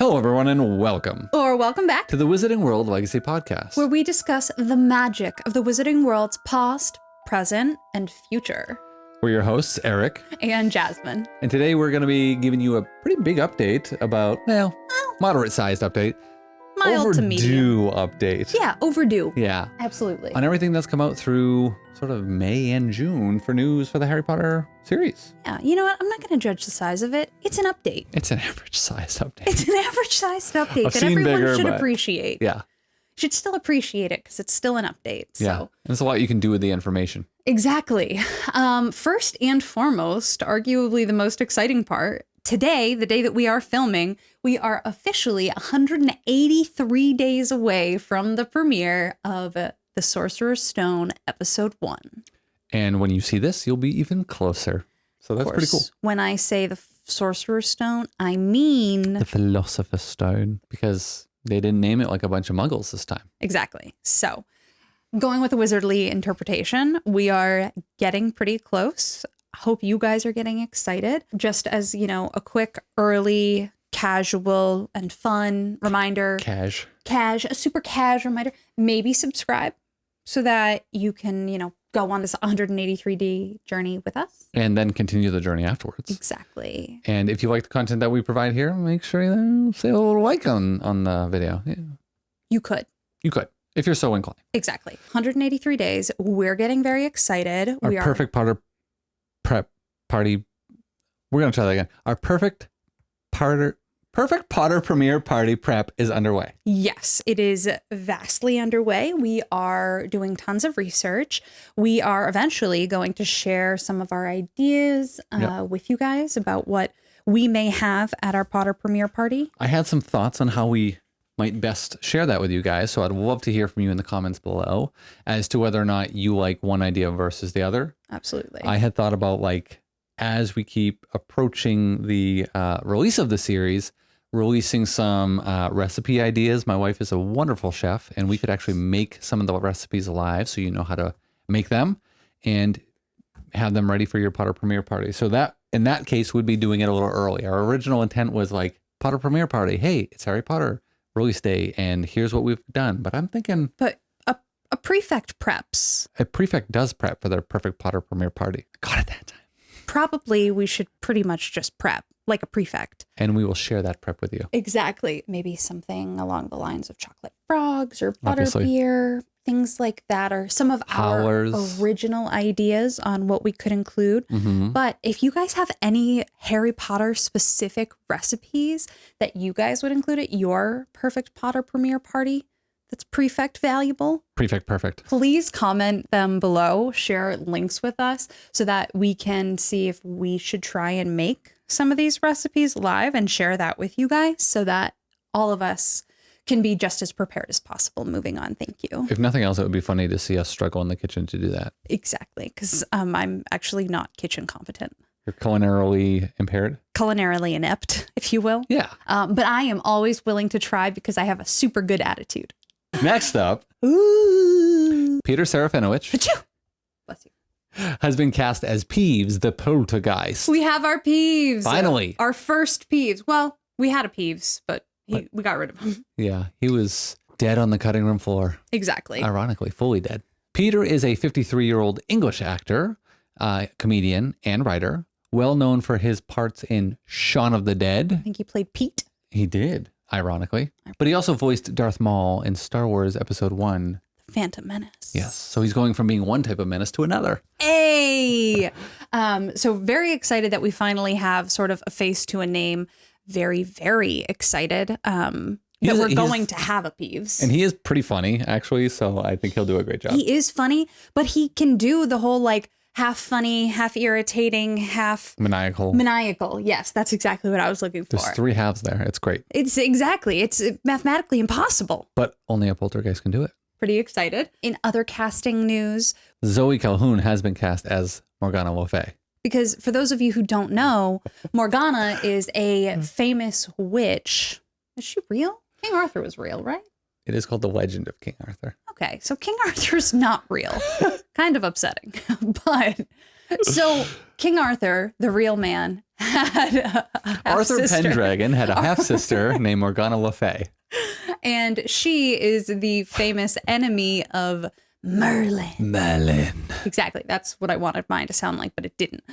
Hello, everyone, and welcome. Or welcome back to the Wizarding World Legacy Podcast, where we discuss the magic of the Wizarding World's past, present, and future. We're your hosts, Eric and Jasmine. And today we're going to be giving you a pretty big update about, moderate-sized update. Mild to medium. Overdue update. Yeah, overdue. Yeah. Absolutely. On everything that's come out through sort of May and June for news for the Harry Potter series. Yeah, you know what? I'm not going to judge the size of it. It's an update. It's an average-sized update. It's an average-sized update that everyone should appreciate. Yeah. Should still appreciate it because it's still an update. So. Yeah, there's a lot you can do with the information. Exactly. First and foremost, arguably the most exciting part, today, the day that we are filming, we are officially 183 days away from the premiere of The Sorcerer's Stone Episode 1. And when you see this, you'll be even closer. So that's pretty cool. When I say the Sorcerer's Stone, I mean... the Philosopher's Stone, because they didn't name it like a bunch of muggles this time. Exactly. So going with a wizardly interpretation, we are getting pretty close. Hope you guys are getting excited. Just as, you know, a quick, early, casual, and fun reminder. A super cash reminder. Maybe subscribe so that you can, you know, go on this 183-day journey with us. And then continue the journey afterwards. Exactly. And if you like the content that we provide here, make sure you say a little like on the video. Yeah. You could. If you're so inclined. Exactly. 183 days. We're getting very excited. Our perfect Potter prep party. We're going to try that again. Our perfect Potter premiere party prep is underway. Yes, it is vastly underway. We are doing tons of research. We are eventually going to share some of our ideas with you guys about what we may have at our Potter premiere party. I had some thoughts on how we might best share that with you guys. So I'd love to hear from you in the comments below as to whether or not you like one idea versus the other. Absolutely. I had thought about, like, as we keep approaching the release of the series, releasing some recipe ideas. My wife is a wonderful chef, and we could actually make some of the recipes live so you know how to make them and have them ready for your Potter premiere party. So that, in that case, we'd be doing it a little early. Our original intent was like, Potter premiere party. Hey, it's Harry Potter release day, and here's what we've done. But I'm thinking... But a prefect preps. A prefect does prep for their perfect Potter premiere party. Got it that time. Probably we should pretty much just prep like a prefect. And we will share that prep with you. Exactly. Maybe something along the lines of chocolate frogs or butterbeer, things like that, or some of our original ideas on what we could include. Mm-hmm. But if you guys have any Harry Potter specific recipes that you guys would include at your perfect Potter premiere party, that's prefect valuable. Prefect perfect. Please comment them below, share links with us so that we can see if we should try and make some of these recipes live and share that with you guys so that all of us can be just as prepared as possible moving on. Thank you. If nothing else, it would be funny to see us struggle in the kitchen to do that. Exactly. Because I'm actually not kitchen competent. You're culinarily impaired? Culinarily inept, if you will. Yeah. But I am always willing to try because I have a super good attitude. Next up, Peter Serafinowicz Bless you. Has been cast as Peeves, the Poltergeist. We have our Peeves. Finally. Our first Peeves. Well, we had a Peeves, but we got rid of him. Yeah, he was dead on the cutting room floor. Exactly. Ironically, fully dead. Peter is a 53-year-old English actor, comedian, and writer, well known for his parts in Shaun of the Dead. I think he played Pete. He did. Ironically. But he also voiced Darth Maul in Star Wars Episode 1. Phantom Menace. Yes. So he's going from being one type of menace to another. Hey! So very excited that we finally have sort of a face to a name. Very, very excited that we're going to have a Peeves. And he is pretty funny, actually. So I think he'll do a great job. He is funny, but he can do the whole like half funny, half irritating, half maniacal. Yes, that's exactly what I was looking for. There's three halves there. It's great. It's mathematically impossible. But only a poltergeist can do it. Pretty excited. In other casting news, Zoe Calhoun has been cast as Morgana Le Fay. Because for those of you who don't know, Morgana is a famous witch. Is she real? King Arthur was real, right? It is called The Legend of King Arthur. Okay, so King Arthur's not real. Kind of upsetting. But so King Arthur, the real man, had a Arthur half-sister. Pendragon had a half-sister named Morgana Le Fay. And she is the famous enemy of Merlin. Merlin. Exactly. That's what I wanted mine to sound like, but it didn't.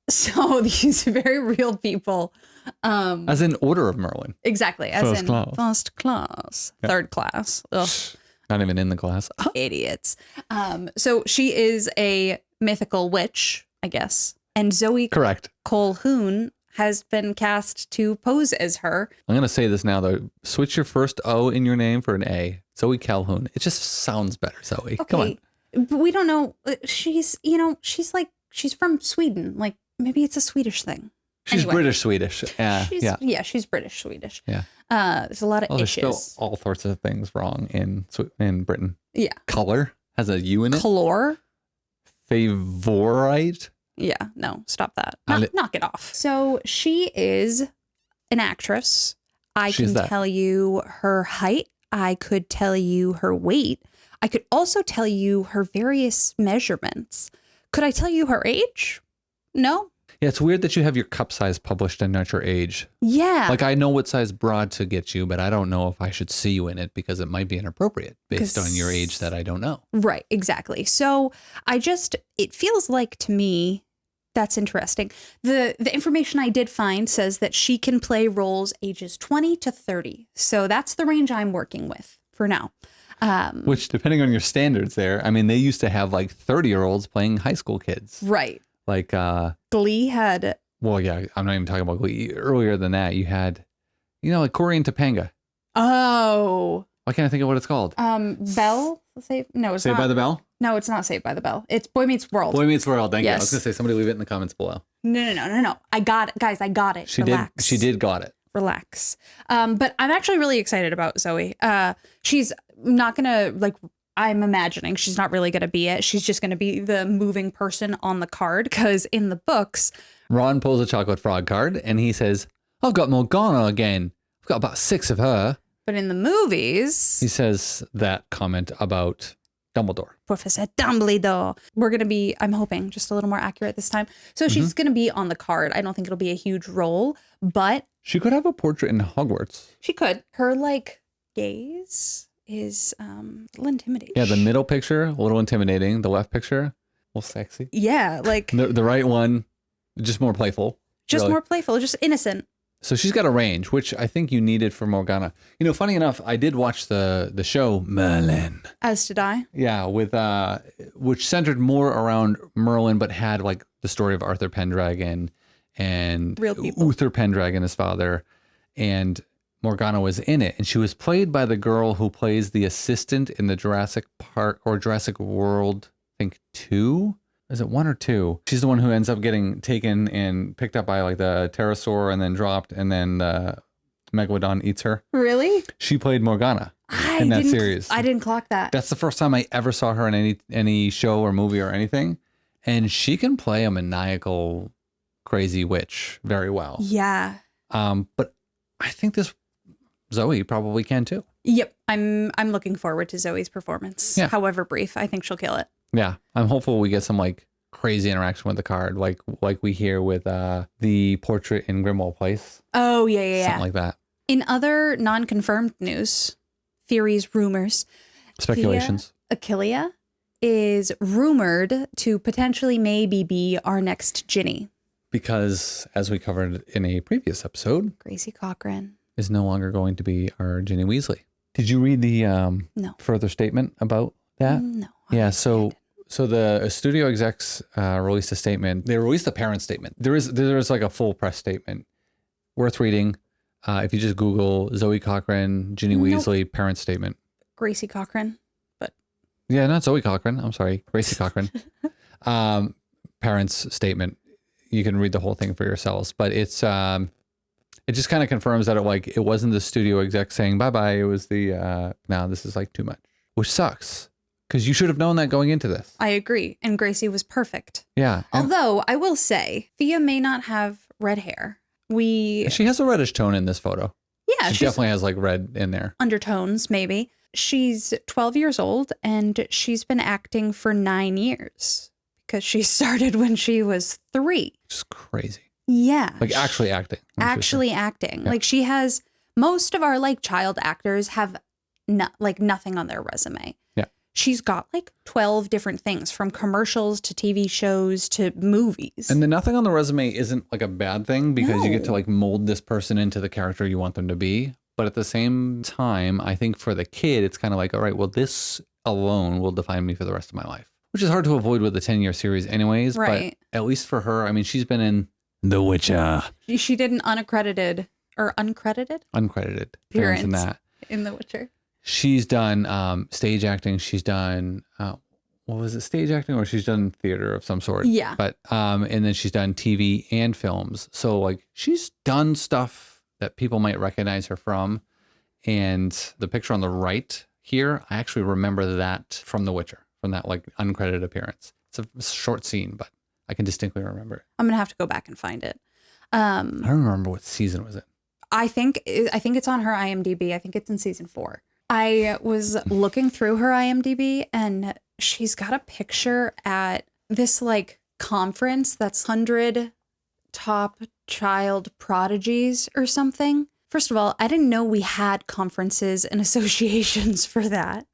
So these very real people. As in Order of Merlin. Exactly. As First in class. first class. Yep. Third class. Ugh, Not even in the class. idiots. So she is a mythical witch, I guess. And Zoe Correct. Colquhoun has been cast to pose as her. I'm going to say this now, though. Switch your first O in your name for an A. Zoe Calhoun. It just sounds better, Zoe. Okay. Come on. But we don't know. She's from Sweden. Like, maybe it's a Swedish thing. She's Anyway. British Swedish. Yeah. She's British Swedish. Yeah. There's a lot of Well, they spell issues. all sorts of things wrong in Britain. Yeah. Color has a U in it. Color. Favorite. Yeah. No, stop that. Ali- Knock it off. So she is an actress. I She's can that. tell you her height. I could tell you her weight. I could also tell you her various measurements. Could I tell you her age? No. Yeah, it's weird that you have your cup size published and not your age. Yeah. Like, I know what size bra to get you, but I don't know if I should see you in it because it might be inappropriate based on your age that I don't know. Right, exactly. So it feels like to me, that's interesting. The information I did find says that she can play roles ages 20 to 30. So that's the range I'm working with for now. Which, depending on your standards there, I mean, they used to have like 30-year-olds playing high school kids. Right. Like, Glee had, well, yeah, I'm not even talking about Glee. Earlier than that, you had, like Corey and Topanga. oh, Why can't I think of what it's called? Belle? No, it's Saved not. by the Bell? No, it's not Saved by the Bell. It's Boy Meets World. Boy Meets World. Thank you. I Yes. was going to say, somebody leave it in the comments below. No. I got it. Guys, I got it. Relax. She did got it. Relax. But I'm actually really excited about Zoe. She's not gonna I'm imagining she's not really gonna be it. She's just gonna be the moving person on the card because in the books, Ron pulls a chocolate frog card and he says, I've got Morgana again. I've got about 6 of her. but in the movies, He says that comment about Dumbledore. Professor Dumbledore. We're gonna be, I'm hoping, just a little more accurate this time. So she's gonna be on the card. I don't think it'll be a huge role, but She could have a portrait in Hogwarts. she could. Her gaze is a little intimidating. Yeah, the middle picture, a little intimidating. The left picture, a little sexy. Yeah, The right one, just more playful. just really. more playful, just innocent. So she's got a range, which I think you needed for Morgana. Funny enough, I did watch the show Merlin. As did I. Yeah, with which centered more around Merlin, but had like the story of Arthur Pendragon and Real people. Uther Pendragon, his father, and Morgana was in it, and she was played by the girl who plays the assistant in the Jurassic Park or Jurassic World, I think 2. Is it 1 or 2? She's the one who ends up getting taken and picked up by like the pterosaur and then dropped, and then the megalodon eats her. Really? She played Morgana in that series. I didn't clock that. That's the first time I ever saw her in any show or movie or anything, and she can play a maniacal, crazy witch very well. Yeah. But I think this Zoe probably can too. Yep. I'm looking forward to Zoe's performance. Yeah. However brief, I think she'll kill it. Yeah, I'm hopeful we get some like crazy interaction with the card, like we hear with the portrait in Grimwald Place. Oh, yeah. Something like that. In other non-confirmed news, theories, rumors, Speculations. Achillea is rumored to potentially maybe be our next Ginny. Because as we covered in a previous episode, Gracie Cochrane. is no longer going to be our Ginny Weasley. Did you read the No. further statement about that? No. Yeah, so the studio execs released a statement. They released a parent statement. There is like a full press statement worth reading. If you just Google Zoe Cochrane, Ginny Weasley parent statement. Gracie Cochrane. But Yeah, not Zoe Cochrane. I'm sorry, Gracie Cochrane. Parents statement. You can read the whole thing for yourselves, but it's it just kind of confirms that it wasn't the studio exec saying bye bye. It was the now this is like too much, which sucks because you should have known that going into this. I agree. And Gracie was perfect. Yeah, and Although I will say, Thea may not have red hair. she has a reddish tone in this photo. Yeah, She she's definitely has like red in there. undertones, maybe. She's 12 years old and she's been acting for 9 years because she started when she was 3. Just crazy. Yeah. Like actually acting. Actually acting. Yeah. Like she has, most of our like child actors have nothing on their resume. Yeah. She's got like 12 different things, from commercials to TV shows to movies. And the nothing on the resume isn't like a bad thing, because you get to No. like mold this person into the character you want them to be. But at the same time, I think for the kid, it's kind of like, all right, well, this alone will define me for the rest of my life, which is hard to avoid with a 10-year series anyways. Right. But at least for her, I mean, she's been in The Witcher. She did an uncredited Uncredited appearance appearance in that. in The Witcher. She's done stage acting. She's done, what was it, stage acting, or she's done theater of some sort. Yeah. But, and then she's done TV and films. So like she's done stuff that people might recognize her from. And the picture on the right here, I actually remember that from The Witcher, from that like uncredited appearance. It's a short scene, but I can distinctly remember it. I'm going to have to go back and find it. I don't remember what season was it. I think it's on her IMDb. I think it's in season 4. I was looking through her IMDb, and she's got a picture at this like conference that's 100 top child prodigies or something. First of all, I didn't know we had conferences and associations for that.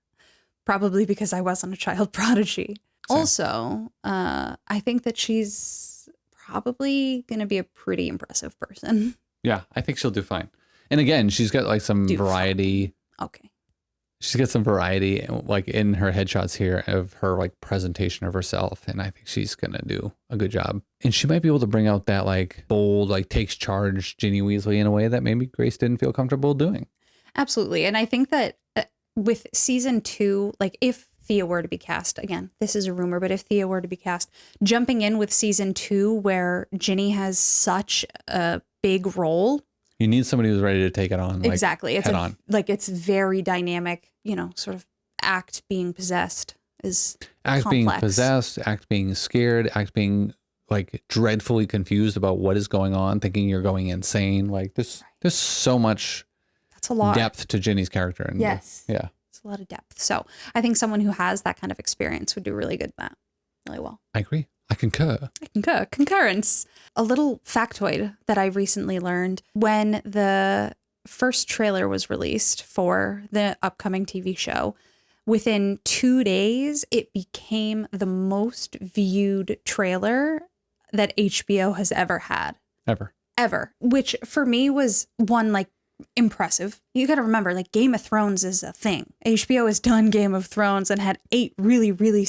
Probably because I wasn't a child prodigy. Same. Also, I think that she's probably going to be a pretty impressive person. Yeah, I think she'll do fine. And again, she's got like some variety. Okay. She's got some variety like in her headshots here of her like presentation of herself. And I think she's going to do a good job. And she might be able to bring out that like bold, like takes charge Ginny Weasley in a way that maybe Grace didn't feel comfortable doing. Absolutely. And I think that with season 2, like if Thea were to be cast, again, this is a rumor, but if Thea were to be cast, jumping in with season 2 where Ginny has such a big role. You need somebody who's ready to take it on. Like, exactly. It's head on. Like it's very dynamic, sort of act being possessed is act complex. Being possessed, act being scared, act being like dreadfully confused about what is going on, thinking you're going insane. Like there's so much That's a lot. depth to Ginny's character. And Yes. Yeah. It's a lot of depth. So I think someone who has that kind of experience would do really good at that. Really well. I agree. I concur. Concurrence. A little factoid that I recently learned: when the first trailer was released for the upcoming TV show, within 2 days, it became the most viewed trailer that HBO has ever had. Ever. Which for me was one, like, impressive. You got to remember, like, Game of Thrones is a thing. HBO has done Game of Thrones and had 6 really, really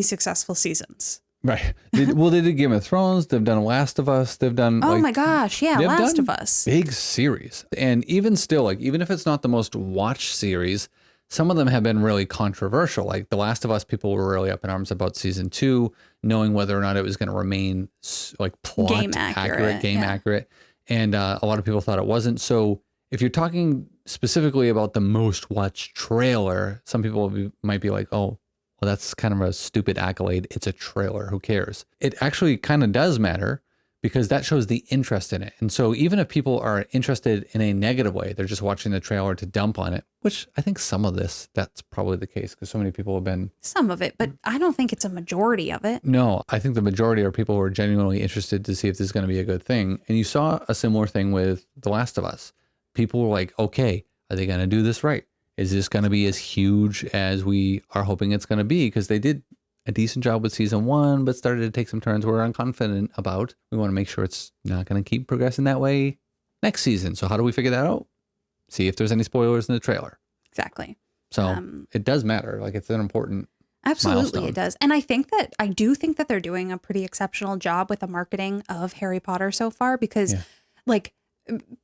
successful seasons. Right. They did Game of Thrones. They've done Last of Us. They've done. Oh my gosh. Yeah. they've Last done of Us. Big series. And even still, like, even if it's not the most watched series, some of them have been really controversial. Like The Last of Us, people were really up in arms about season 2, knowing whether or not it was going to remain like plot Game accurate. And a lot of people thought it wasn't. So if you're talking specifically about the most watched trailer, some people might be like, oh, well, that's kind of a stupid accolade. It's a trailer. Who cares? It actually kind of does matter, because that shows the interest in it. And so even if people are interested in a negative way, they're just watching the trailer to dump on it, which I think some of that's probably the case, because so many people have been. Some of it, but I don't think it's a majority of it. No, I think the majority are people who are genuinely interested to see if this is going to be a good thing. And you saw a similar thing with The Last of Us. People were like, okay, are they going to do this right? Is this going to be as huge as we are hoping it's going to be? Because they did a decent job with season 1, but started to take some turns we're unconfident about. We want to make sure it's not going to keep progressing that way next season. So how do we figure that out? See if there's any spoilers in the trailer. Exactly. So it does matter. Like, it's an important Absolutely, milestone. it does. And I do think that they're doing a pretty exceptional job with the marketing of Harry Potter so far, because like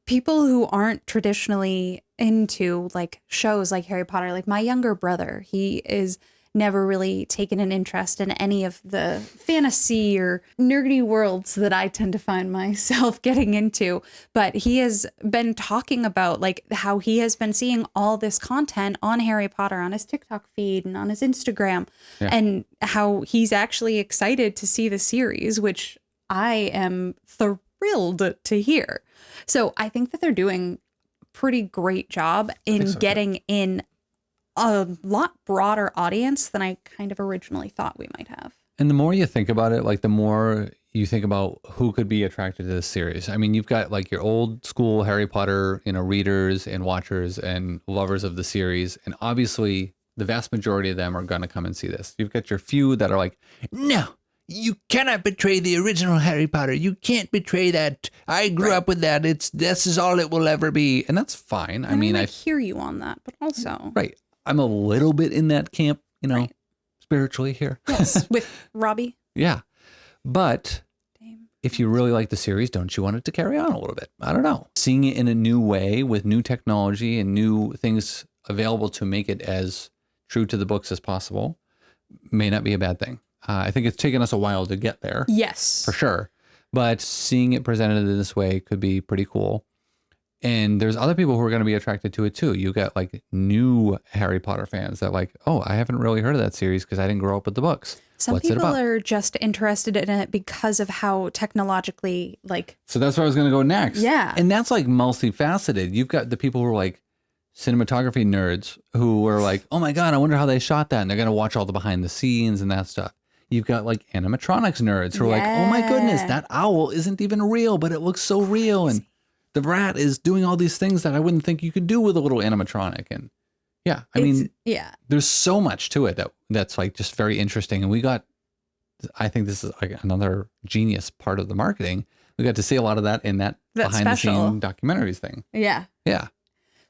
people who aren't traditionally into like shows like Harry Potter, like my younger brother, he is never really taken an interest in any of the fantasy or nerdy worlds that I tend to find myself getting into. But he has been talking about like how he has been seeing all this content on Harry Potter on his TikTok feed and on his Instagram, and how he's actually excited to see the series, which I am thrilled to hear. So I think that they're doing a pretty great job in getting in a lot broader audience than I kind of originally thought we might have. And the more you think about it, like the more you think about who could be attracted to this series. I mean, you've got like your old school Harry Potter, readers and watchers and lovers of the series. And obviously the vast majority of them are going to come and see this. You've got your few that are like, no, you cannot betray the original Harry Potter. You can't betray that. I grew up with that. This is all it will ever be. And that's fine. I mean, I hear you on that, but also. Right. I'm a little bit in that camp, Right. spiritually here. Yes, with Robbie. Yeah. But if you really like the series, don't you want it to carry on a little bit? I don't know. Seeing it in a new way with new technology and new things available to make it as true to the books as possible may not be a bad thing. I think it's taken us a while to get there. Yes. For sure. But seeing it presented in this way could be pretty cool. And there's other people who are going to be attracted to it too. You got like new Harry Potter fans that like, oh, I haven't really heard of that series because I didn't grow up with the books. Some What's it people about? are just interested in it because of how technologically, like. So that's where I was going to go next. Yeah. And that's like multifaceted. You've got the people who are like cinematography nerds who are like, oh my God, I wonder how they shot that. And they're going to watch all the behind the scenes and that stuff. You've got like animatronics nerds who are like, oh my goodness, that owl isn't even real, but it looks so real. And the rat is doing all these things that I wouldn't think you could do with a little animatronic. And yeah, I mean, there's so much to it that's like just very interesting. And I think this is like another genius part of the marketing. We got to see a lot of that in that behind the scene documentaries thing. Yeah. Yeah.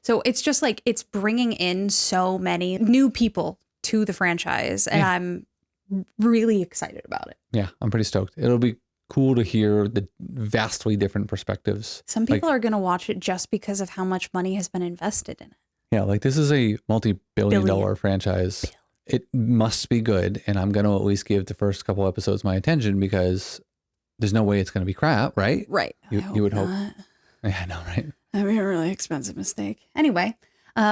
So it's just like, it's bringing in so many new people to the franchise. And I'm really excited about it. Yeah, I'm pretty stoked. It'll be cool to hear the vastly different perspectives. Some people are going to watch it just because of how much money has been invested in it. Yeah, like this is a multi-billion-dollar franchise. It must be good, and I'm going to at least give the first couple episodes my attention because there's no way it's going to be crap, right? Right. You would hope. Yeah, I know, right? That'd be a really expensive mistake. Anyway,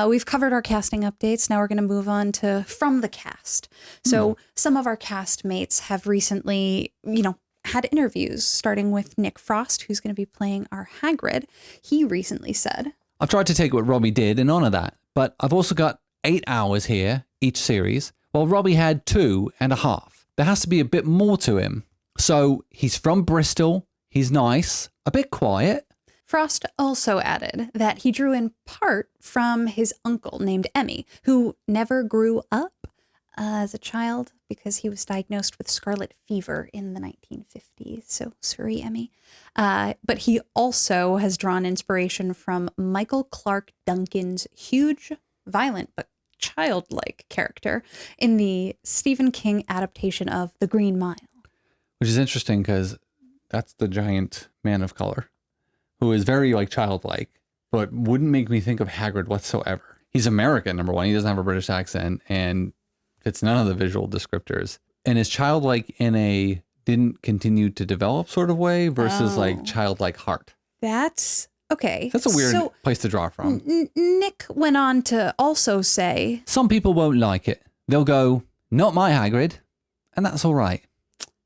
we've covered our casting updates. Now we're going to move on to from the cast. So some of our cast mates have recently, had interviews, starting with Nick Frost, who's going to be playing our Hagrid. He recently said, I've tried to take what Robbie did and honor that, but I've also got 8 hours here, each series, while Robbie had 2.5. There has to be a bit more to him. So he's from Bristol. He's nice, a bit quiet. Frost also added that he drew in part from his uncle named Emmy, who never grew up as a child because he was diagnosed with scarlet fever in the 1950s. So sorry, Emmy. But he also has drawn inspiration from Michael Clark Duncan's huge, violent, but childlike character in the Stephen King adaptation of The Green Mile. Which is interesting because that's the giant man of color who is very like childlike, but wouldn't make me think of Hagrid whatsoever. He's American, number one. He doesn't have a British accent and fits none of the visual descriptors. And is childlike in a didn't continue to develop sort of way versus like childlike heart. That's okay. That's a weird place to draw from. Nick went on to also say, some people won't like it. They'll go, not my Hagrid. And that's all right.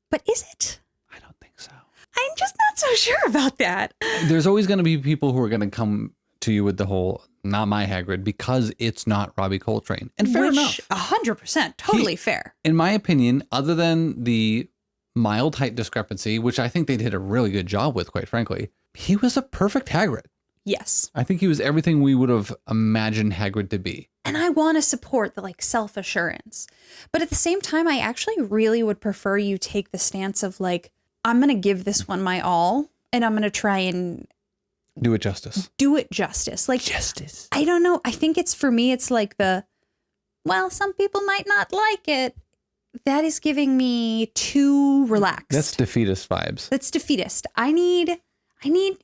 But is it? I don't think so. I'm just not so sure about that. There's always going to be people who are going to come to you with the whole, not my Hagrid, because it's not Robbie Coltrane. And fair enough. 100%. Totally fair. In my opinion, other than the mild height discrepancy, which I think they did a really good job with, quite frankly, he was a perfect Hagrid. Yes. I think he was everything we would have imagined Hagrid to be. And I want to support the like self-assurance. But at the same time, I actually really would prefer you take the stance of like, I'm going to give this one my all and I'm going to try and do it justice. Like justice. I don't know. I think for me, it's like some people might not like it. That is giving me too relaxed. That's defeatist vibes. That's defeatist. I need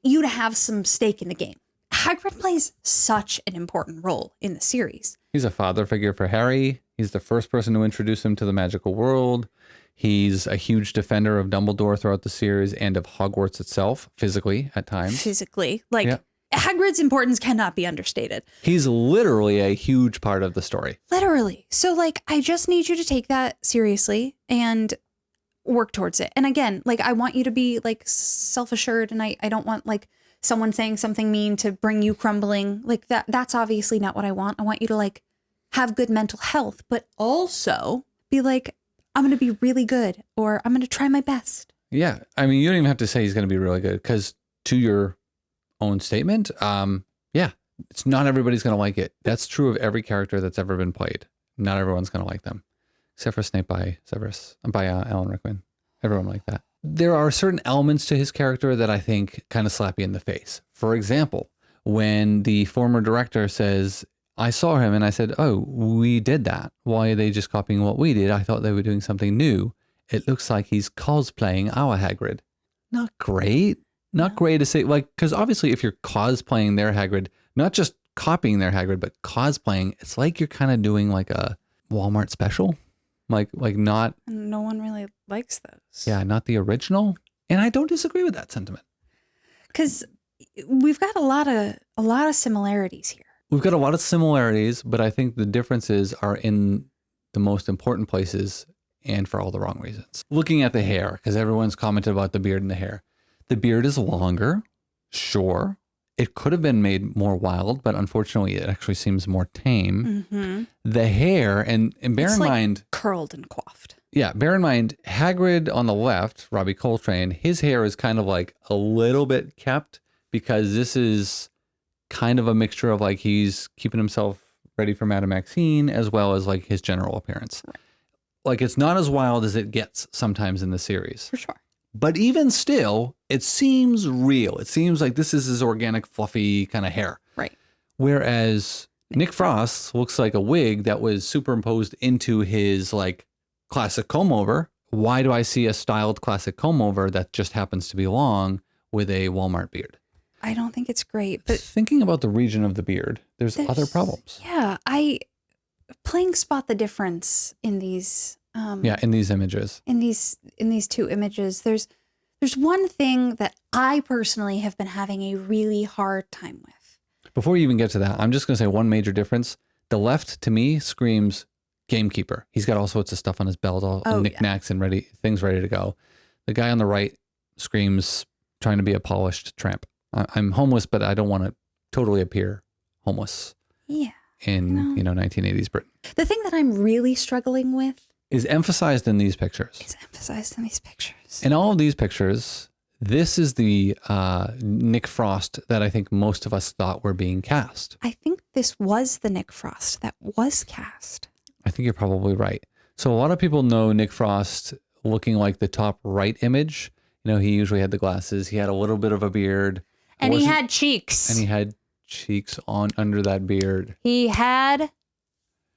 you to have some stake in the game. Hagrid plays such an important role in the series. He's a father figure for Harry. He's the first person to introduce him to the magical world. He's a huge defender of Dumbledore throughout the series and of Hogwarts itself, physically at times. Hagrid's importance cannot be understated. He's literally a huge part of the story. Literally. So I just need you to take that seriously and work towards it. And again, I want you to be self-assured, and I don't want someone saying something mean to bring you crumbling. That's obviously not what I want. I want you to have good mental health, but also be like, I'm going to be really good, or I'm going to try my best. Yeah. I mean, you don't even have to say he's going to be really good, because to your own statement, yeah, it's not everybody's going to like it. That's true of every character that's ever been played. Not everyone's going to like them, except for Snape by Alan Rickman. Everyone like that. There are certain elements to his character that I think kind of slap you in the face. For example, when the former director says, I saw him and I said, oh, we did that. Why are they just copying what we did? I thought they were doing something new. It looks like he's cosplaying our Hagrid. Not great. Not great to say, like, because obviously if you're cosplaying their Hagrid, not just copying their Hagrid, but cosplaying, it's like you're kind of doing like a Walmart special. Like not. No one really likes those. Yeah, not the original. And I don't disagree with that sentiment. Because we've got a lot of similarities here. We've got a lot of similarities, but I think the differences are in the most important places and for all the wrong reasons. Looking at the hair, because everyone's commented about the beard and the hair. The beard is longer, sure. It could have been made more wild, but unfortunately it actually seems more tame. Mm-hmm. The hair, and bear It's in like mind... curled and coiffed. Yeah, bear in mind, Hagrid on the left, Robbie Coltrane, his hair is kind of like a little bit kept, because this is kind of a mixture of like he's keeping himself ready for Madame Maxine as well as like his general appearance. Right. Like it's not as wild as it gets sometimes in the series. For sure. But even still, it seems real. It seems like this is his organic, fluffy kind of hair. Right. Whereas Nick Frost looks like a wig that was superimposed into his like classic comb over. Why do I see a styled classic comb over that just happens to be long with a Walmart beard? I don't think it's great, but thinking about the region of the beard, there's other problems. Yeah, playing spot the difference in these. In these images. In these two images, there's one thing that I personally have been having a really hard time with. Before you even get to that, I'm just going to say one major difference. The left, to me, screams gamekeeper. He's got all sorts of stuff on his belt, all knickknacks and things ready to go. The guy on the right screams trying to be a polished tramp. I'm homeless, but I don't want to totally appear homeless. Yeah. In 1980s Britain. The thing that I'm really struggling with is emphasized in these pictures. In all of these pictures, this is the Nick Frost that I think most of us thought were being cast. I think this was the Nick Frost that was cast. I think you're probably right. So a lot of people know Nick Frost looking like the top right image. You know, he usually had the glasses. He had a little bit of a beard. And he had cheeks. And he had cheeks on under that beard. He had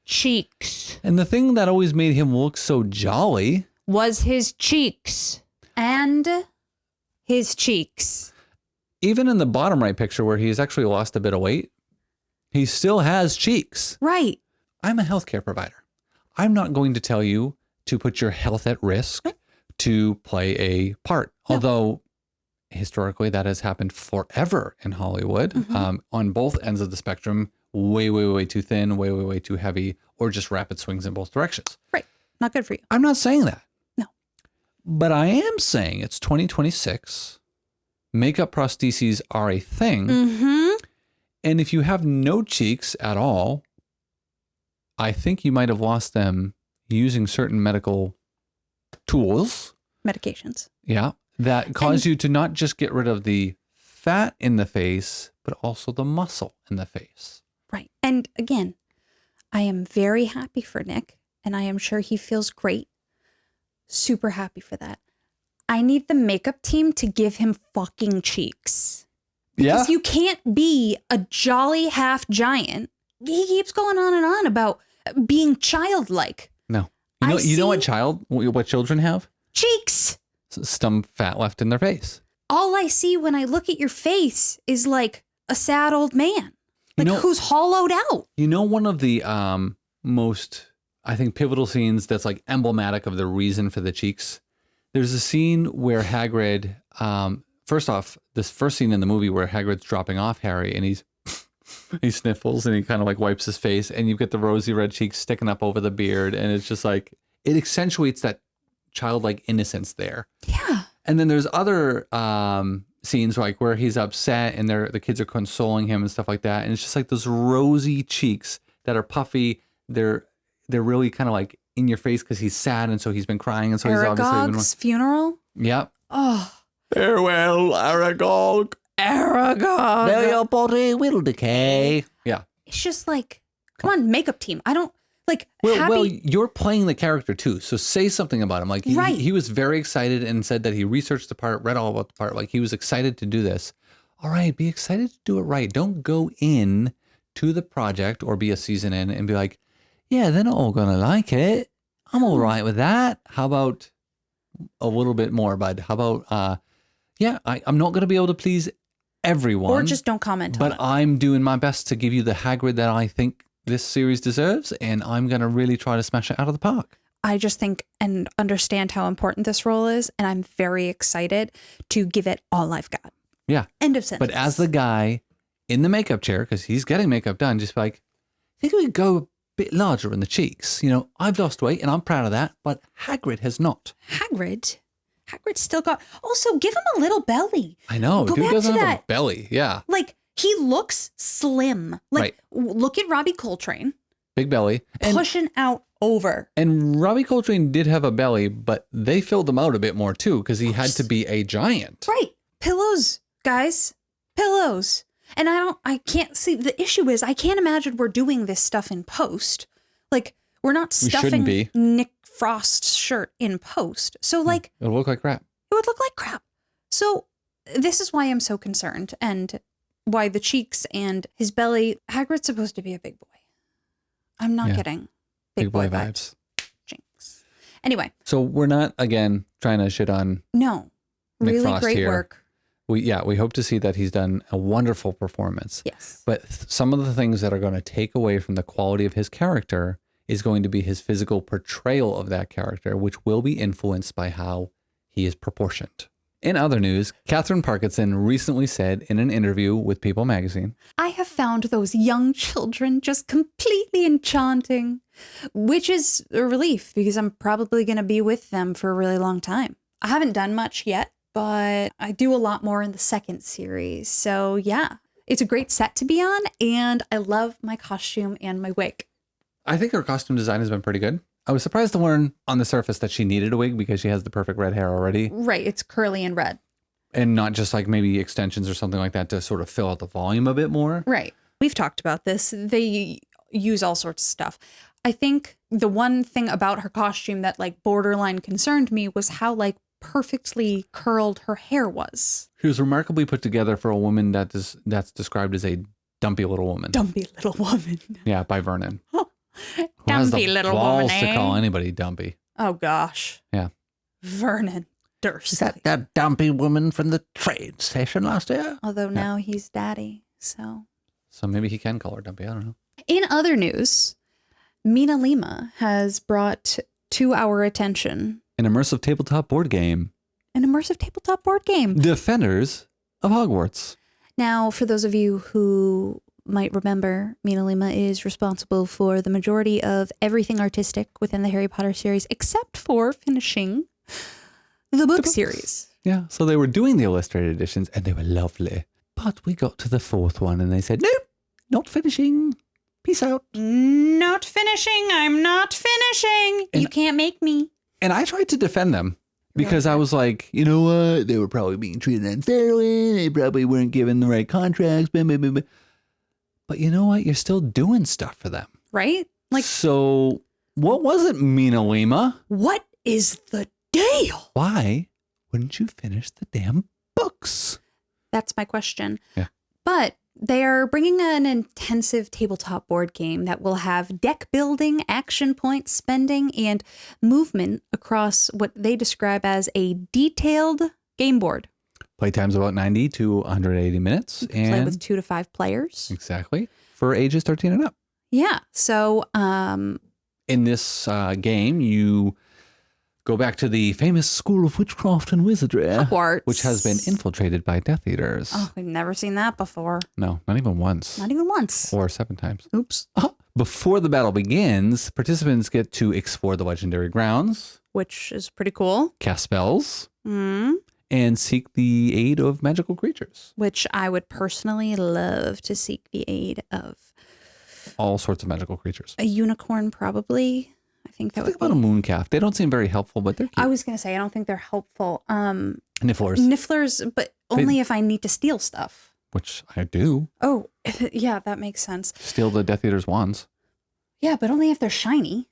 cheeks. And the thing that always made him look so jolly was his cheeks. And his cheeks. Even in the bottom right picture where he's actually lost a bit of weight, he still has cheeks. Right. I'm a healthcare provider. I'm not going to tell you to put your health at risk to play a part. No. Although historically that has happened forever in Hollywood, on both ends of the spectrum. Way, way, way too thin, way, way, way too heavy, or just rapid swings in both directions. Right. Not good for you. I'm not saying that. No. But I am saying it's 2026. Makeup prostheses are a thing. Mm-hmm. And if you have no cheeks at all, I think you might have lost them using certain medical tools. Medications. Yeah. That cause you to not just get rid of the fat in the face, but also the muscle in the face. Right. And again, I am very happy for Nick, and I am sure he feels great. Super happy for that. I need the makeup team to give him fucking cheeks. Because you can't be a jolly half giant. He keeps going on and on about being childlike. No. You know what children have? Cheeks. Some fat left in their face. All I see when I look at your face is like a sad old man. Like who's hollowed out. You know, one of the most, I think, pivotal scenes that's like emblematic of the reason for the cheeks. There's a scene where Hagrid, first off, this first scene in the movie where Hagrid's dropping off Harry and he sniffles and he kind of like wipes his face and you've got the rosy red cheeks sticking up over the beard. And it's just like, it accentuates that childlike innocence there. Yeah. And then there's other scenes like where he's upset and the kids are consoling him and stuff like that. And it's just like those rosy cheeks that are puffy they're really kind of like in your face because he's sad and so he's been crying and so he's obviously Aragog's funeral. Yep. Oh, Farewell, Aragog. Aragog. Though your body will decay. Yeah. It's just like, come on, makeup team. I don't like. Well, you're playing the character too, so say something about him. Like Right. he was very excited and said that he researched the part, read all about the part. Like he was excited to do this. All right, be excited to do it right. Don't go in to the project or be a season in and be like, yeah, they're not all gonna like it. I'm all right with that. How about a little bit more, bud? How about I'm not gonna be able to please everyone, or just don't comment on but it. I'm doing my best to give you the Hagrid that I think this series deserves, and I'm going to really try to smash it out of the park. I just think and understand how important this role is, and I'm very excited to give it all I've got. Yeah. End of sentence. But as the guy in the makeup chair, because he's getting makeup done, just like, I think we could go a bit larger in the cheeks. You know, I've lost weight and I'm proud of that, but Hagrid has not. Hagrid's still got. Also, give him a little belly. I know. Go Dude back doesn't to have that. a belly. Yeah. Like, he looks slim. Like, Right. Look at Robbie Coltrane Big belly. And, pushing out over. and Robbie Coltrane did have a belly, but they filled him out a bit more too, because he had to be a giant. Right. Pillows, guys. Pillows. And I can't see. The issue is, I can't imagine we're doing this stuff in post. Like, we're not We shouldn't stuffing be. Nick Frost's shirt in post. So, like, It'll look like crap. it would look like crap. So this is why I'm so concerned, and why the cheeks and his belly. Hagrid's supposed to be a big boy. I'm not Yeah. getting big boy vibes. Jinx. Anyway, So we're not, again, trying to shit on no, Nick really Frost great here. work. we hope to see that he's done a wonderful performance. Yes. But some of the things that are going to take away from the quality of his character is going to be his physical portrayal of that character, which will be influenced by how he is proportioned. In other news, Catherine Parkinson recently said in an interview with People magazine, I have found those young children just completely enchanting, which is a relief because I'm probably going to be with them for a really long time. I haven't done much yet, but I do a lot more in the second series. So yeah, it's a great set to be on, and I love my costume and my wig. I think her costume design has been pretty good. I was surprised to learn on the surface that she needed a wig because she has the perfect red hair already. Right, it's curly and red. And not just like maybe extensions or something like that to sort of fill out the volume a bit more. Right. We've talked about this. They use all sorts of stuff. I think the one thing about her costume that like borderline concerned me was how like perfectly curled her hair was. She was remarkably put together for a woman that's described as a dumpy little woman. Dumpy little woman. Yeah, by Vernon. Who has Dumpy the little balls woman, to eh? call anybody dumpy. Oh gosh. Yeah. Vernon Dursley. That dumpy woman from the train station last year? Although now he's daddy, so. So maybe he can call her dumpy. I don't know. In other news, MinaLima has brought to our attention An immersive tabletop board game. an immersive tabletop board game. Defenders of Hogwarts. Now, for those of you who might remember, MinaLima is responsible for the majority of everything artistic within the Harry Potter series, except for finishing the book series. Yeah, so they were doing the illustrated editions and they were lovely. But we got to the fourth one and they said, nope, not finishing. Peace out. Not finishing. I'm not finishing. You can't make me. And I tried to defend them because I was like, you know what? They were probably being treated unfairly. They probably weren't given the right contracts. Blah, blah, blah, blah. But you know what? You're still doing stuff for them. Right? Like, so what was it, MinaLima? what is the deal? Why wouldn't you finish the damn books? That's my question. Yeah. But they are bringing an intensive tabletop board game that will have deck building, action point spending, and movement across what they describe as a detailed game board. Playtime's about 90 to 180 minutes. Play And with 2 to 5 players. exactly. For ages 13 and up. Yeah. So, In this game, you go back to the famous school of witchcraft and wizardry, Hogwarts. which has been infiltrated by Death Eaters. Oh, we've never seen that before. No, not even once. Not even once. Or 7 times. Oops. Before the battle begins, participants get to explore the legendary grounds, Which is pretty cool. cast spells, Mm. and seek the aid of magical creatures. Which I would personally love to seek the aid of. all sorts of magical creatures. A unicorn, probably. I think that Think would about be. a mooncalf. They don't seem very helpful, but they're cute. I was going to say, I don't think they're helpful. Nifflers, Nifflers, but only if I need to steal stuff. which I do. Oh, yeah, that makes sense. Steal the Death Eater's wands. Yeah, but only if they're shiny.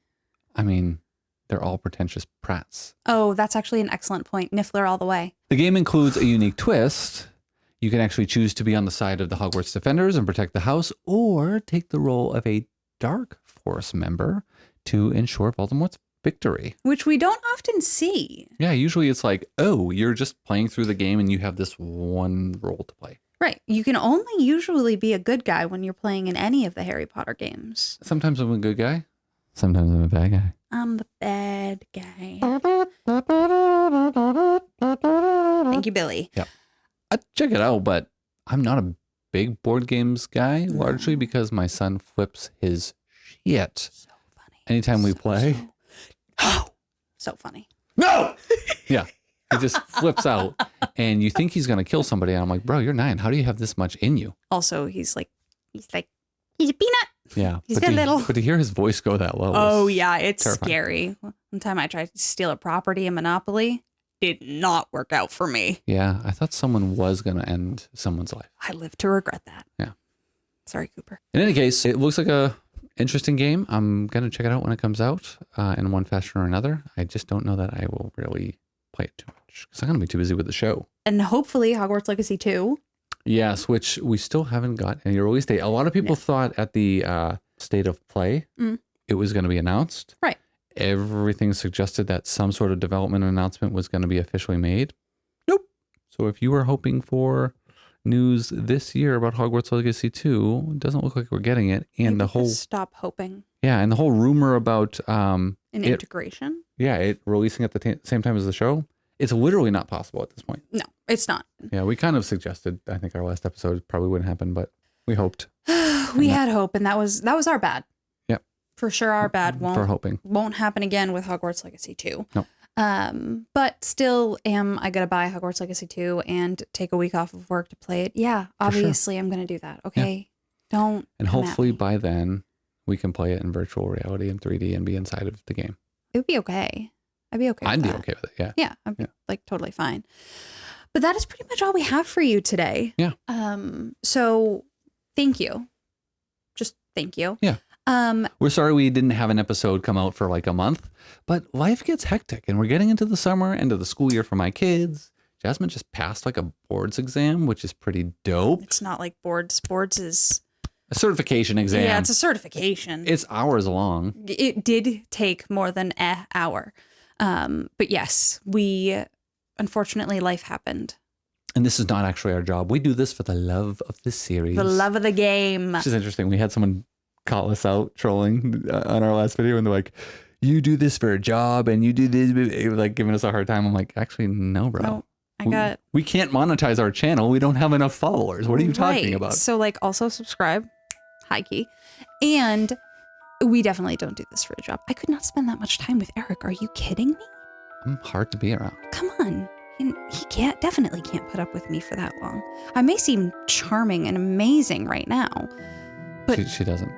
I mean, they're all pretentious prats. Oh, that's actually an excellent point. Niffler all the way. The game includes a unique twist. You can actually choose to be on the side of the Hogwarts defenders and protect the house, or take the role of a Dark Force member to ensure Voldemort's victory. Which we don't often see. Yeah, usually it's like, oh, you're just playing through the game and you have this one role to play. Right. You can only usually be a good guy when you're playing in any of the Harry Potter games. Sometimes I'm a good guy. Sometimes I'm a bad guy. I'm the bad guy. Thank you, Billy. Yeah. I'd check it out, but I'm not a big board games guy, largely because my son flips his shit So funny. anytime we play. So funny. No! Yeah. He just flips out and you think he's going to kill somebody. And I'm like, bro, you're 9. How do you have this much in you? Also, he's a peanut. Yeah. He's very little. But to hear his voice go that low. Oh, was yeah. It's terrifying. scary. One time I tried to steal a property in Monopoly. Did not work out for me. Yeah. I thought someone was going to end someone's life. I live to regret that. Yeah. Sorry, Cooper. In any case, it looks like a interesting game. I'm going to check it out when it comes out in one fashion or another. I just don't know that I will really play it too much because I'm going to be too busy with the show. And hopefully Hogwarts Legacy 2. Yes, which we still haven't got any release date. A lot of people thought at the State of Play it was going to be announced. Right. Everything suggested that some sort of development announcement was going to be officially made. Nope. So if you were hoping for news this year about Hogwarts Legacy 2, it doesn't look like we're getting it. And the whole Stop hoping. yeah, and the whole rumor about An integration? yeah, it releasing at the same time as the show, it's literally not possible at this point. No, it's not. Yeah, we kind of suggested, I think our last episode it probably wouldn't happen, but we hoped. We had hope, and that was our bad. Yep. For sure, our bad For hoping. won't happen again with Hogwarts Legacy 2. No. But still, am I gonna buy Hogwarts Legacy 2 and take a week off of work to play it? Yeah, obviously I'm gonna do that. Okay, don't. And come at hopefully me. by then we can play it in virtual reality in 3D and be inside of the game. It would be okay. I'd be okay. I'd with be that. okay with it. Yeah. Yeah, I'd be like totally fine. But that is pretty much all we have for you today. Yeah. So thank you. Just thank you. Yeah. We're sorry we didn't have an episode come out for like a month, but life gets hectic and we're getting into the summer, end of the school year for my kids. Jasmine just passed like a boards exam, which is pretty dope. It's not like boards. Boards is A certification exam. yeah, it's a certification. It's hours long. It did take more than an hour. But yes, unfortunately life happened. And this is not actually our job. We do this for the love of the series. The love of the game. Which is interesting. We had someone call us out trolling on our last video and they're like, you do this for a job and you do this, like giving us a hard time. I'm like, actually, no, bro. No, I got We can't monetize our channel. We don't have enough followers. What are you talking right. about? So like also subscribe. High key. And we definitely don't do this for a job. I could not spend that much time with Eric. Are you kidding me? I'm hard to be around. Come on. He definitely can't put up with me for that long. I may seem charming and amazing right now, but She doesn't.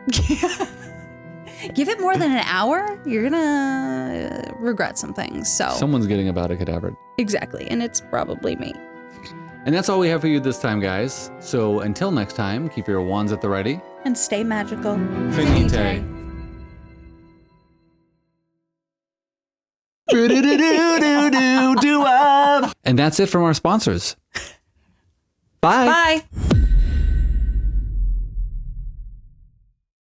give it more than an hour, you're gonna regret some things. So Someone's getting about a cadaver. exactly, and it's probably me. And that's all we have for you this time, guys. So until next time, keep your wands at the ready. And stay magical. Finite. And that's it from our sponsors. Bye. Bye.